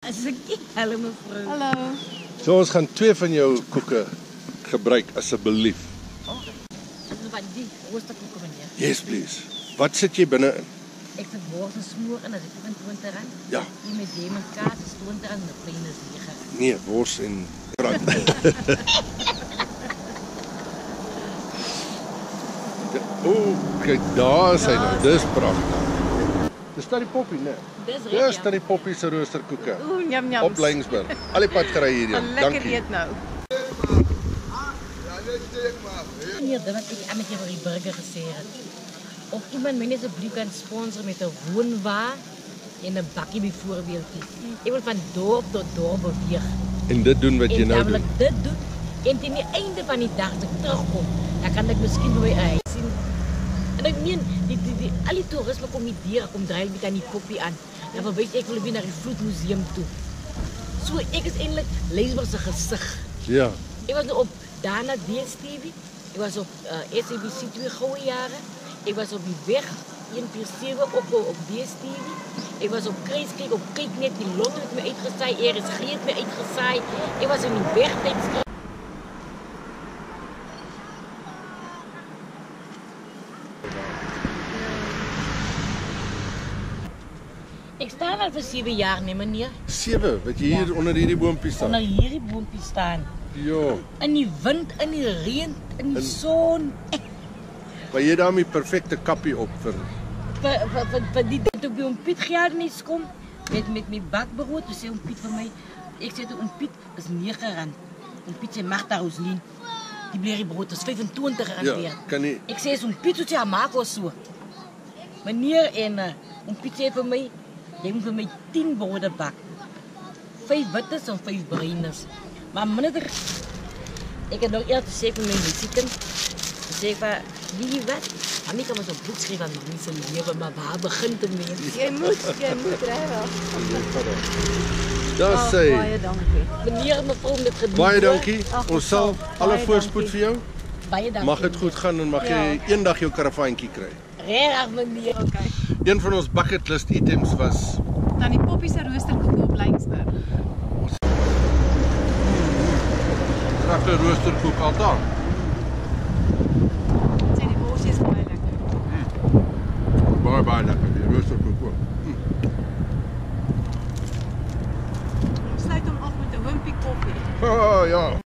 Hallo mevrou. Hallo. So ons gaan 2 van jou koeke gebruik asseblief. Dit is wat die roosterkoeke meneer. Yes please. Wat sit jy binne in? Ek sit wors en smoor en dit is R25. Ja. Die met jam en kaas is R20 en die klein is R9. Nee, wors en brand. Kyk, daar is hy nou. Dis pragtig. Dis Tannie Poppie, né? Dis Tannie Poppie se roosterkoeke. Oeh, jam jam. Op Laingsburg. Al die pad gery hierheen. Lekker Dankie. eet nou. Nee, dit wat ek aan met jou oor die burger gesê het. Of iemand my net asseblief kan sponsor met 'n woonwa en 'n bakkie byvoorbeeld. Ek wil van dorp tot dorp beweeg. En dit doen wat jy nou doen. En dan wil ek dit doen. En teen die einde van die dag as ek terugkom, dan kan ek miskien by my huis sien. En ek meen, al die toerisme kom hier deur, kom draai met aan die Poppie aan. Dan verwys ek wil weer na die Vloedmuseum toe. So ek is eintlik Laingsburg se gesig. Ja. Ek was nou op Dana DStv. Ik was op SABC 2 gouden jaren. Ik was op die weg 147 op DStv. Ik was op Kruiskijk, op Kijknet, die Lotto heeft me uitgezaaid, RSG heeft me uitgezaaid. Ik was in die weg tijdens. Ik sta al voor 7 jaar, nee meneer. 7, wat jy hier onder hierdie boompie staan. Onder hierdie boompie staan. Ja. In die wind, in die reën, in die son. Maar jy daar met perfekte kappie op vir Die dit op die Piet Giarnis kom met my bakbrood, dus sê Piet vir my, ek sê toe Piet is R9. Piet sê Magda Roslien, die blerriebrood is R25 ja, weer. kan nie. Ek sê so Piet toe sê maak ons so. Meneer en Piet sê vir my, jy moet vir my 10 brode bak. 5 wittes en 5 bruines. Maar meneer, ek het nog eers gesê vir my musiekind, sê ek vir wie wat? Mami kan ons op boek schrijven aan mami zijn leven, maar waar begint het mee? Jy moet rijden. Daar sê. Baie dankie. Meneer, mevrouw, met gedoe. Baie dankie. Ag, Ons sal alle baie voorspoed dankie. vir jou. Baie dankie. Mag dit goed gaan en mag jy eendag jou karavaantjie kry. Regtig, meneer. Okay. Een van ons bucket list items was Tannie Poppie se roosterkoeke op Laingsburg. Rakke roosterkoek altaar. Sê die worsie is baie lekker. Baie lekker, die roosterkoek ook. Ons sluit hom af met 'n wimpie koffie. Oh ja.